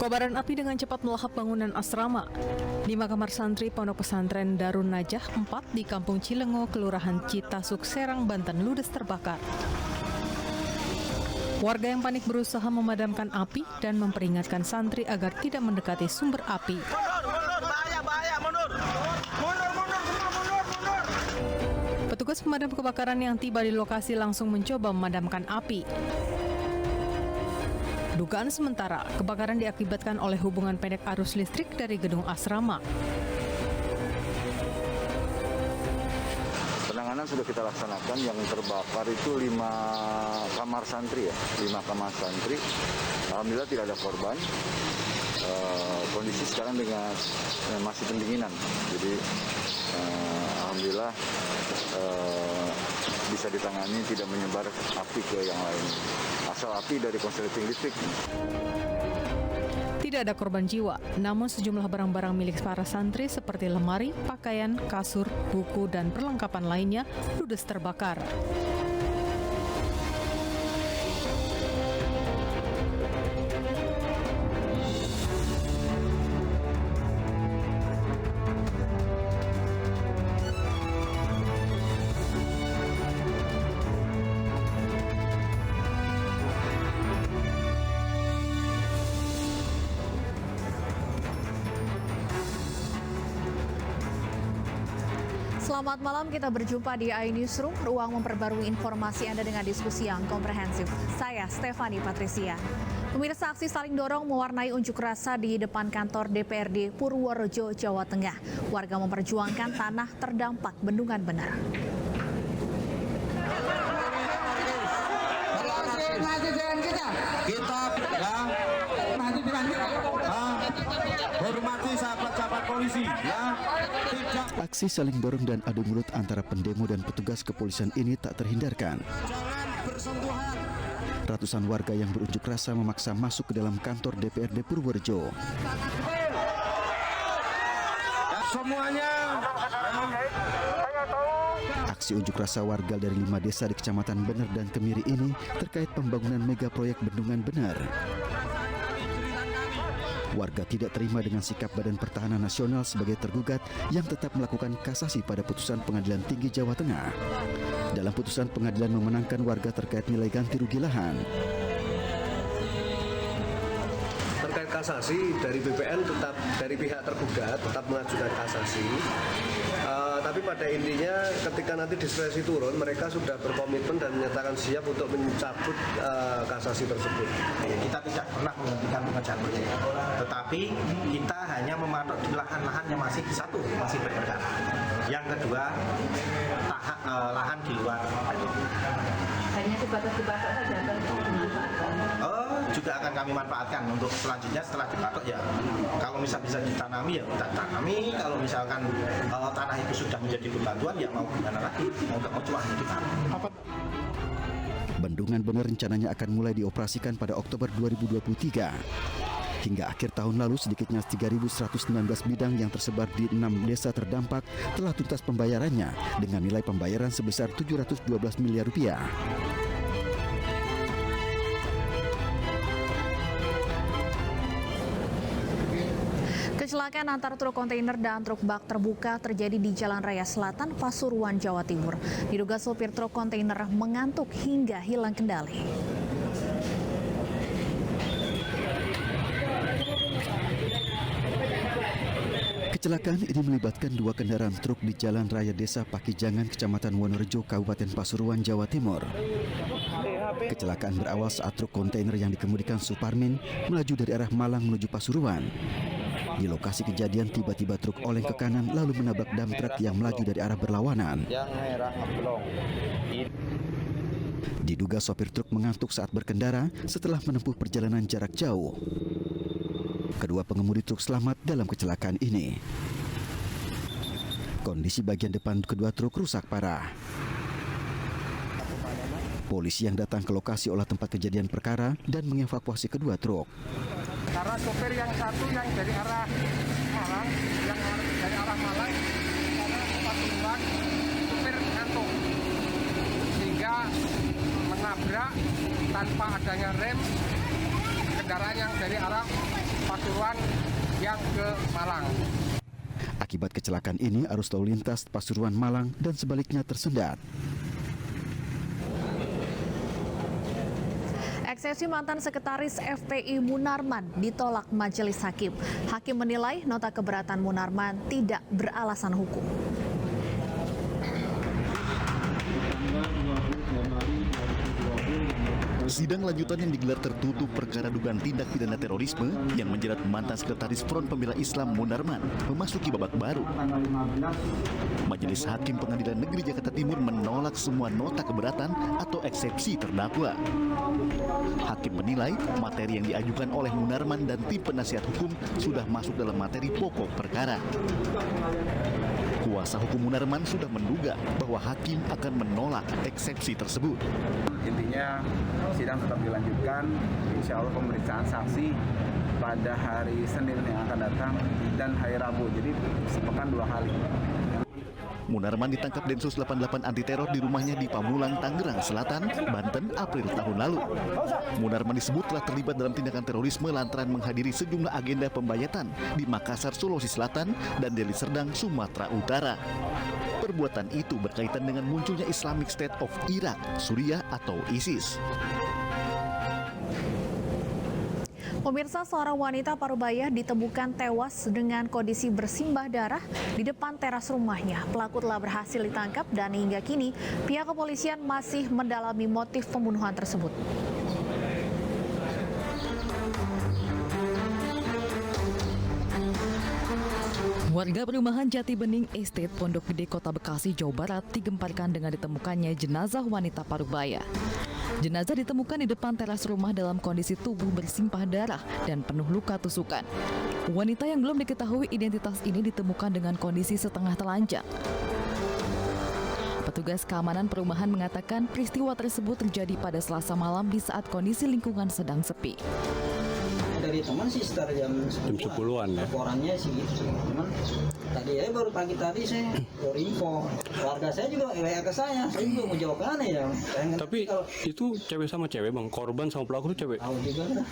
Kobaran api dengan cepat melahap bangunan asrama. 5 kamar santri Pondok Pesantren Darun Najah 4 di Kampung Cilengo, Kelurahan Citasuk, Serang, Banten ludes terbakar. Warga yang panik berusaha memadamkan api dan memperingatkan santri agar tidak mendekati sumber api. Mundur, bahaya, mundur. Petugas pemadam kebakaran yang tiba di lokasi langsung mencoba memadamkan api. Dugaan sementara, kebakaran diakibatkan oleh hubungan pendek arus listrik dari gedung asrama. Penanganan sudah kita laksanakan. Yang terbakar itu 5 kamar santri ya, 5 kamar santri. Alhamdulillah tidak ada korban. Kondisi sekarang dengan masih pendinginan. Jadi alhamdulillah bisa ditangani, tidak menyebar api ke yang lain. Asal api dari konsleting listrik. Tidak ada korban jiwa, namun sejumlah barang-barang milik para santri seperti lemari, pakaian, kasur, buku, dan perlengkapan lainnya ludes terbakar. Selamat malam, kita berjumpa di iNewsroom, ruang memperbarui informasi Anda dengan diskusi yang komprehensif. Saya Stefani Patricia. Pemirsa, aksi saling dorong mewarnai unjuk rasa di depan kantor DPRD Purworejo, Jawa Tengah. Warga memperjuangkan tanah terdampak bendungan bener. Hormati sahabat-sahabat polisi ya. Aksi saling dorong dan adu mulut antara pendemo dan petugas kepolisian ini tak terhindarkan. Ratusan warga yang berunjuk rasa memaksa masuk ke dalam kantor DPRD Purworejo. Semuanya. Aksi unjuk rasa warga dari 5 desa di Kecamatan Bener dan Kemiri ini terkait pembangunan mega proyek Bendungan Bener. Warga tidak terima dengan sikap Badan Pertahanan Nasional sebagai tergugat yang tetap melakukan kasasi pada putusan Pengadilan Tinggi Jawa Tengah. Dalam putusan, pengadilan memenangkan warga terkait nilai ganti rugi lahan. Terkait kasasi dari BPN tetap dari pihak tergugat tetap mengajukan kasasi. Tapi pada intinya ketika nanti diskresi turun, mereka sudah berkomitmen dan menyatakan siap untuk mencabut kasasi tersebut. Kita tidak pernah menghentikan pengerjaan proyek, tetapi kita hanya mematok di lahan-lahan yang masih masih berperkara. Yang kedua, lahan di luar. Hanya sebatas dipatok saja atau dimanfaatkan? Juga akan kami manfaatkan untuk selanjutnya setelah dipatok ya. Kalau bisa ditanami ya kita tanami. Kalau misalkan tanah itu sudah menjadi bebatuan ya mau gimana lagi? Mau cuan itu kan. Bendungan Bener rencananya akan mulai dioperasikan pada Oktober 2023. Hingga akhir tahun lalu sedikitnya 3.119 bidang yang tersebar di 6 desa terdampak telah tuntas pembayarannya dengan nilai pembayaran sebesar 712 miliar rupiah. Kecelakaan antara truk kontainer dan truk bak terbuka terjadi di Jalan Raya Selatan, Pasuruan, Jawa Timur. Diduga sopir truk kontainer mengantuk hingga hilang kendali. Kecelakaan ini melibatkan 2 kendaraan truk di Jalan Raya Desa Pakijangan, Kecamatan Wonorejo, Kabupaten Pasuruan, Jawa Timur. Kecelakaan berawal saat truk kontainer yang dikemudikan Suparmin melaju dari arah Malang menuju Pasuruan. Di lokasi kejadian tiba-tiba truk oleng ke kanan lalu menabrak dam truk yang melaju dari arah berlawanan. Diduga sopir truk mengantuk saat berkendara setelah menempuh perjalanan jarak jauh. Kedua pengemudi truk selamat dalam kecelakaan ini. Kondisi bagian depan kedua truk rusak parah. Polisi yang datang ke lokasi olah tempat kejadian perkara dan mengevakuasi kedua truk. Karena sopir yang satu yang dari arah Malang, karena Pasuruan, sopir ngantuk sehingga menabrak tanpa adanya rem kendaraan yang dari arah Pasuruan yang ke Malang. Akibat kecelakaan ini, arus lalu lintas Pasuruan Malang dan sebaliknya tersendat. Eksepsi mantan sekretaris FPI Munarman ditolak majelis hakim. Hakim menilai nota keberatan Munarman tidak beralasan hukum. Sidang lanjutan yang digelar tertutup perkara dugaan tindak pidana terorisme yang menjerat mantan sekretaris Front Pembela Islam Munarman memasuki babak baru. Majelis Hakim Pengadilan Negeri Jakarta Timur menolak semua nota keberatan atau eksepsi terdakwa. Hakim menilai materi yang diajukan oleh Munarman dan tim penasihat hukum sudah masuk dalam materi pokok perkara. Kuasa hukum Munarman sudah menduga bahwa hakim akan menolak eksepsi tersebut. Intinya sidang tetap dilanjutkan, insya Allah pemeriksaan saksi pada hari Senin yang akan datang dan hari Rabu, jadi sepekan 2 kali. Munarman ditangkap Densus 88 anti teror di rumahnya di Pamulang, Tangerang Selatan, Banten, April tahun lalu. Munarman disebut telah terlibat dalam tindakan terorisme lantaran menghadiri sejumlah agenda pembayatan di Makassar, Sulawesi Selatan, dan Deli Serdang, Sumatera Utara. Perbuatan itu berkaitan dengan munculnya Islamic State of Iraq, Suriah atau ISIS. Pemirsa, seorang wanita Parubaya ditemukan tewas dengan kondisi bersimbah darah di depan teras rumahnya. Pelaku telah berhasil ditangkap dan hingga kini pihak kepolisian masih mendalami motif pembunuhan tersebut. Warga perumahan Jati Bening Estate Pondok Gede Kota Bekasi, Jawa Barat digemparkan dengan ditemukannya jenazah wanita Parubaya. Jenazah ditemukan di depan teras rumah dalam kondisi tubuh bersimpah darah dan penuh luka tusukan. Wanita yang belum diketahui identitas ini ditemukan dengan kondisi setengah telanjang. Petugas keamanan perumahan mengatakan peristiwa tersebut terjadi pada Selasa malam di saat kondisi lingkungan sedang sepi. Dari teman sih sekitar jam 10-an ya. Laporannya sih gitu. Cuman tadi ya baru pagi tadi saya baru info. Keluarga saya juga WA ke saya juga mau jawab mana ya. Tapi kalau itu cewek sama cewek bang, korban sama pelaku itu cewek. Tahu juga dah.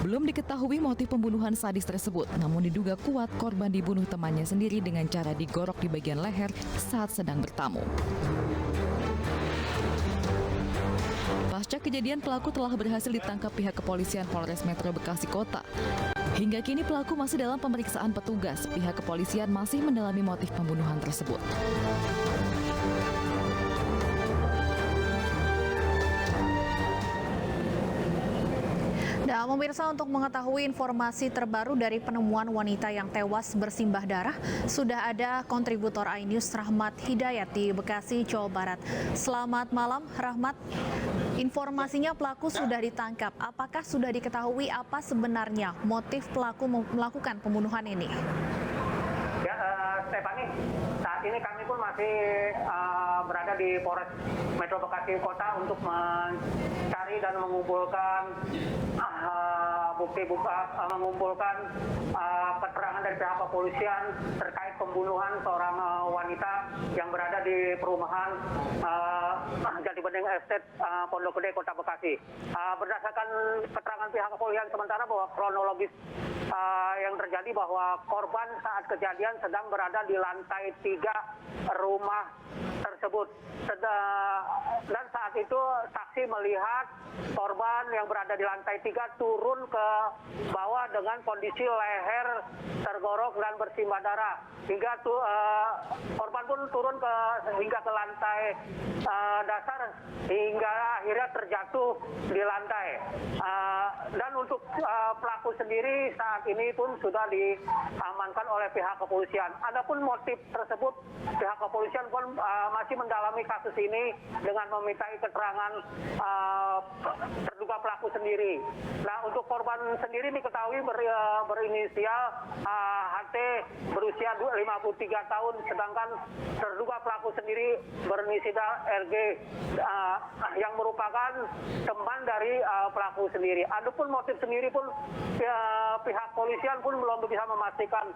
Belum diketahui motif pembunuhan sadis tersebut, namun diduga kuat korban dibunuh temannya sendiri dengan cara digorok di bagian leher saat sedang bertamu. Pasca kejadian, pelaku telah berhasil ditangkap pihak kepolisian Polres Metro Bekasi Kota. Hingga kini pelaku masih dalam pemeriksaan petugas. Pihak kepolisian masih mendalami motif pembunuhan tersebut. Dan pemirsa, untuk mengetahui informasi terbaru dari penemuan wanita yang tewas bersimbah darah, sudah ada kontributor iNews Rahmat Hidayat di Bekasi, Jawa Barat. Selamat malam, Rahmat. Informasinya pelaku sudah ditangkap. Apakah sudah diketahui apa sebenarnya motif pelaku melakukan pembunuhan ini? Ya, Stefani, saat ini kami pun masih berada di Polres Metro Bekasi Kota untuk mencari dan mengumpulkan mengumpulkan keterangan dari pihak kepolisian terkait pembunuhan seorang wanita yang berada di perumahan Jati Bening Estate Pondok Gede Kota Bekasi. Berdasarkan keterangan pihak kepolisian sementara bahwa kronologis yang terjadi bahwa korban saat kejadian sedang berada di lantai 3 rumah tersebut. Dan saat itu saksi melihat korban yang berada di lantai 3 turun ke bawah dengan kondisi leher tergorok dan bersimbah darah. Hingga korban pun turun hingga ke lantai dasar hingga akhirnya terjatuh di lantai. Dan untuk pelaku sendiri saat ini pun sudah diamankan oleh pihak kepolisian. Adapun motif tersebut pihak kepolisian pun masih mendalami kasus ini dengan memintai keterangan terduga pelaku sendiri. Nah, untuk korban sendiri diketahui berinisial HT berusia 53 tahun, sedangkan terduga pelaku sendiri berinisial RG yang merupakan teman dari pelaku sendiri. Adapun motif sendiri pun pihak polisian pun belum bisa memastikan,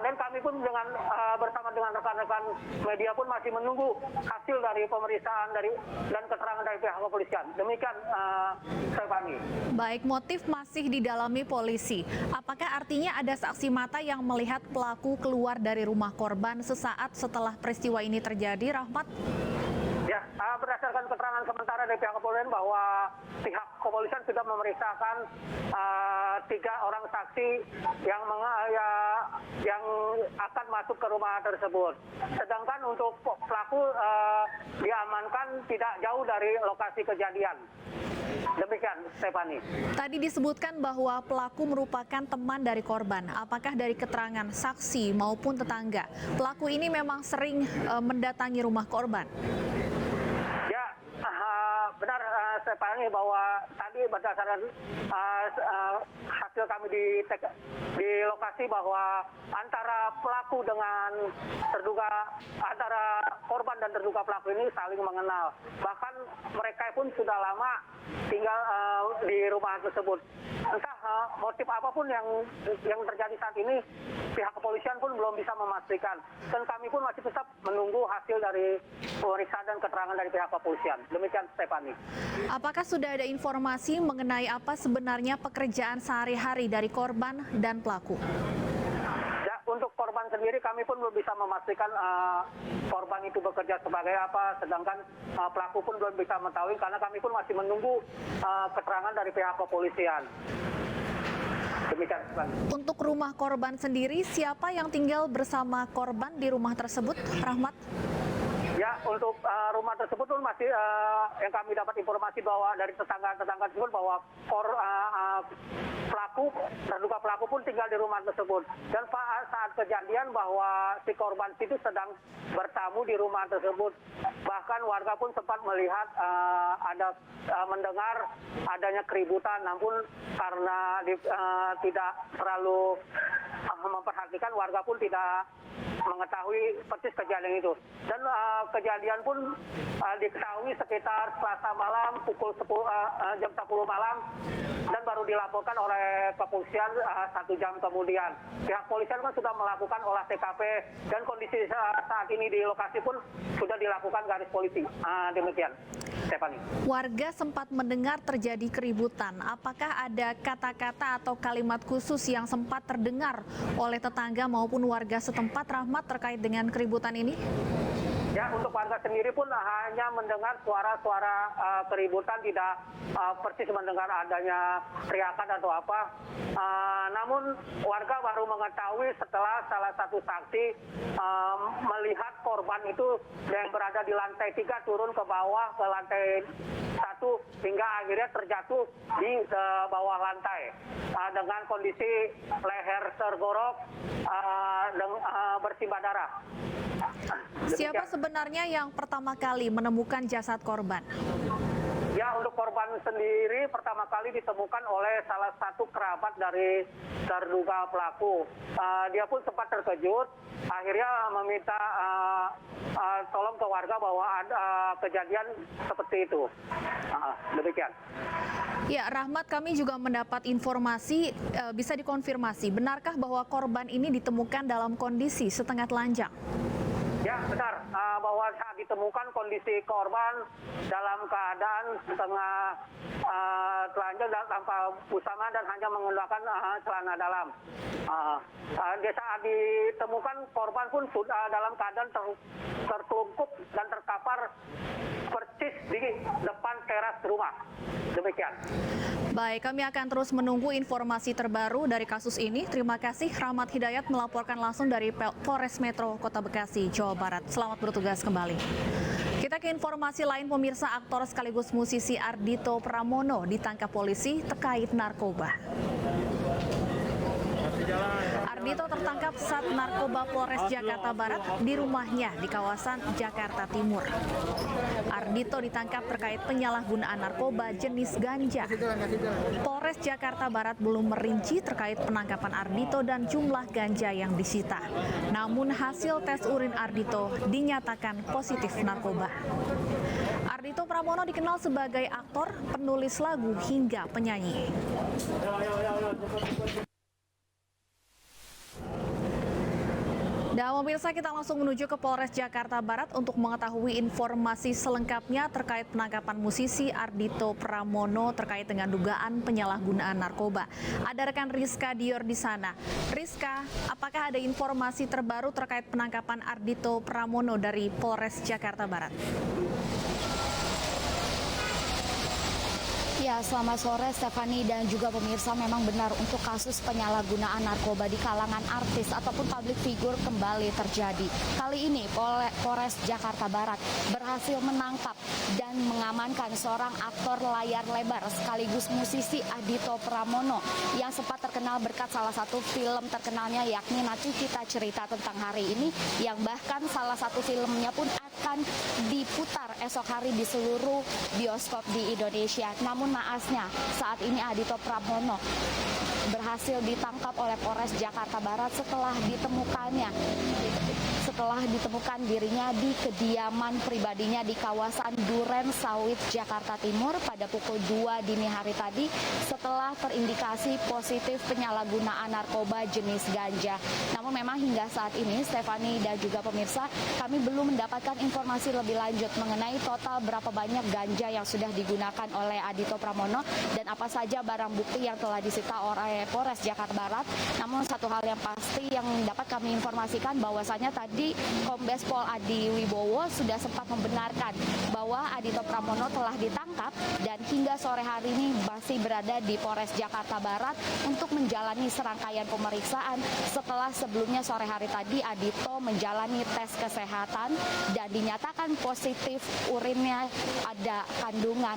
dan kami pun bersama dengan rekan-rekan media pun masih menunggu hasil dari pemeriksaan dan keterangan dari pihak kepolisian. Demikian, Stephanie. Baik, motif masih didalami polisi. Apakah artinya ada saksi mata yang melihat pelaku keluar dari rumah korban sesaat setelah peristiwa ini terjadi, Rahmat? Ya, berdasarkan keterangan sementara dari pihak kepolisian bahwa pihak kepolisian sudah memeriksakan 3 orang saksi yang akan masuk ke rumah tersebut. Sedangkan untuk pelaku diamankan tidak jauh dari lokasi kejadian. Demikian, Stephanie. Tadi disebutkan bahwa pelaku merupakan teman dari korban. Apakah dari keterangan saksi maupun tetangga, pelaku ini memang sering mendatangi rumah korban? Benar, Stephanie, bahwa tadi berdasarkan hasil kami di lokasi bahwa antara pelaku dengan antara korban dan terduga pelaku ini saling mengenal. Bahkan mereka pun sudah lama tinggal di rumah tersebut. Entah motif apapun yang terjadi saat ini, pihak kepolisian pun belum bisa memastikan. Dan kami pun masih tetap menunggu hasil dari pemeriksaan dan keterangan dari pihak kepolisian. Demikian, Stephanie. Apakah sudah ada informasi mengenai apa sebenarnya pekerjaan sehari-hari dari korban dan pelaku? Ya, untuk korban sendiri kami pun belum bisa memastikan korban itu bekerja sebagai apa, sedangkan pelaku pun belum bisa mengetahui karena kami pun masih menunggu keterangan dari pihak kepolisian. Demikian. Untuk rumah korban sendiri, siapa yang tinggal bersama korban di rumah tersebut, Rahmat? Ya, untuk rumah tersebut pun masih yang kami dapat informasi bahwa dari tetangga-tetangga tersebut bahwa terduga pelaku pun tinggal di rumah tersebut. Dan saat kejadian bahwa si korban itu sedang bertamu di rumah tersebut. Bahkan warga pun sempat melihat mendengar adanya keributan, namun karena tidak terlalu memperhatikan, warga pun tidak mengetahui persis kejadian itu. Dan kejadian pun diketahui sekitar Selasa malam pukul 10, jam 10 malam dan baru dilaporkan oleh kepolisian 1 jam kemudian. Pihak polisian kan sudah melakukan olah TKP dan kondisi saat ini di lokasi pun sudah dilakukan garis polisi. Demikian, Stephanie. Warga sempat mendengar terjadi keributan. Apakah ada kata-kata atau kalimat khusus yang sempat terdengar oleh tetangga maupun warga setempat, Rahmat, terkait dengan keributan ini? Ya, untuk warga sendiri pun hanya mendengar suara-suara keributan, tidak persis mendengar adanya teriakan atau apa. Namun warga baru mengetahui setelah salah satu saksi melihat korban itu yang berada di lantai 3 turun ke bawah ke lantai 1 hingga akhirnya terjatuh di bawah lantai dengan kondisi leher tergorok bersimbah darah. Siapa sebenarnya yang pertama kali menemukan jasad korban? Ya, untuk korban sendiri pertama kali ditemukan oleh salah satu kerabat dari terduga pelaku. Dia pun sempat terkejut, akhirnya meminta tolong ke warga bahwa ada kejadian seperti itu. Demikian. Ya, Rahmat, kami juga mendapat informasi, bisa dikonfirmasi, benarkah bahwa korban ini ditemukan dalam kondisi setengah telanjang? Ya, benar. Bahwa saat ditemukan kondisi korban dalam keadaan setengah telanjang dan tanpa busana dan hanya menggunakan celana dalam. Saat ditemukan korban pun sudah dalam keadaan tertelungkup dan terkapar persis di depan teras rumah. Demikian. Baik, kami akan terus menunggu informasi terbaru dari kasus ini. Terima kasih, Rahmat Hidayat melaporkan langsung dari Polres Metro Kota Bekasi, Jawa Barat. Selamat bertugas kembali. Kita ke informasi lain, pemirsa. Aktor sekaligus musisi Ardhito Pramono ditangkap polisi terkait narkoba. Ardito tertangkap saat narkoba Polres Jakarta Barat di rumahnya di kawasan Jakarta Timur. Ardito ditangkap terkait penyalahgunaan narkoba jenis ganja. Polres Jakarta Barat belum merinci terkait penangkapan Ardito dan jumlah ganja yang disita. Namun hasil tes urin Ardito dinyatakan positif narkoba. Ardito Pramono dikenal sebagai aktor, penulis lagu hingga penyanyi. Dan pemirsa, kita langsung menuju ke Polres Jakarta Barat untuk mengetahui informasi selengkapnya terkait penangkapan musisi Ardito Pramono terkait dengan dugaan penyalahgunaan narkoba. Ada rekan Rizka Dior di sana. Rizka, apakah ada informasi terbaru terkait penangkapan Ardito Pramono dari Polres Jakarta Barat? Ya, selamat sore Stefani dan juga pemirsa. Memang benar untuk kasus penyalahgunaan narkoba di kalangan artis ataupun publik figur kembali terjadi. Kali ini Polres Jakarta Barat berhasil menangkap dan mengamankan seorang aktor layar lebar sekaligus musisi Ardito Pramono yang sempat terkenal berkat salah satu film terkenalnya yakni Nanti Kita Cerita Tentang Hari Ini, yang bahkan salah satu filmnya pun akan diputar esok hari di seluruh bioskop di Indonesia. Namun naasnya saat ini Ardito Pramono berhasil ditangkap oleh Polres Jakarta Barat setelah ditemukan dirinya di kediaman pribadinya di kawasan Duren Sawit, Jakarta Timur pada pukul 2 dini hari tadi setelah terindikasi positif penyalahgunaan narkoba jenis ganja. Namun memang hingga saat ini Stefani dan juga pemirsa, kami belum mendapatkan informasi lebih lanjut mengenai total berapa banyak ganja yang sudah digunakan oleh Ardito Pramono dan apa saja barang bukti yang telah disita oleh Polres Jakarta Barat. Namun satu hal yang pasti yang dapat kami informasikan bahwasanya tadi Kombes Pol Adi Wibowo sudah sempat membenarkan bahwa Ardito Pramono telah ditangkap dan hingga sore hari ini masih berada di Polres Jakarta Barat untuk menjalani serangkaian pemeriksaan setelah sebelumnya sore hari tadi Ardito menjalani tes kesehatan dan dinyatakan positif urinnya ada kandungan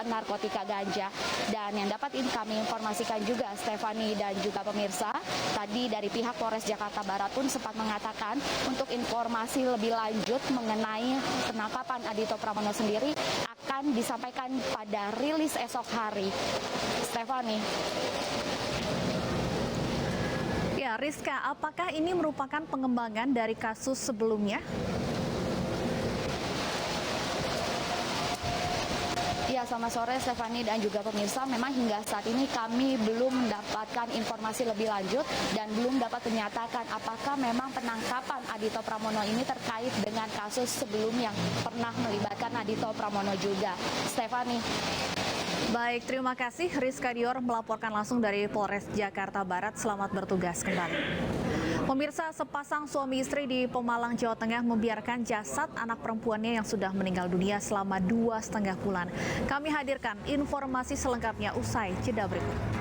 narkotika ganja. Dan yang dapat kami informasikan juga Stefani dan juga pemirsa, tadi dari pihak Polres Jakarta Barat pun sempat mengatakan untuk informasi lebih lanjut mengenai penangkapan Ardito Pramono sendiri akan disampaikan pada rilis esok hari. Stefani. Ya, Rizka, apakah ini merupakan pengembangan dari kasus sebelumnya? Ya, selamat sore Stefani dan juga pemirsa. Memang hingga saat ini kami belum mendapatkan informasi lebih lanjut dan belum dapat menyatakan apakah memang penangkapan Ardito Pramono ini terkait dengan kasus sebelum yang pernah melibatkan Ardito Pramono juga. Stefani. Baik, terima kasih Rizka Dior melaporkan langsung dari Polres Jakarta Barat. Selamat bertugas kembali. Pemirsa, sepasang suami istri di Pemalang, Jawa Tengah membiarkan jasad anak perempuannya yang sudah meninggal dunia selama 2,5 bulan. Kami hadirkan informasi selengkapnya usai jeda berikut.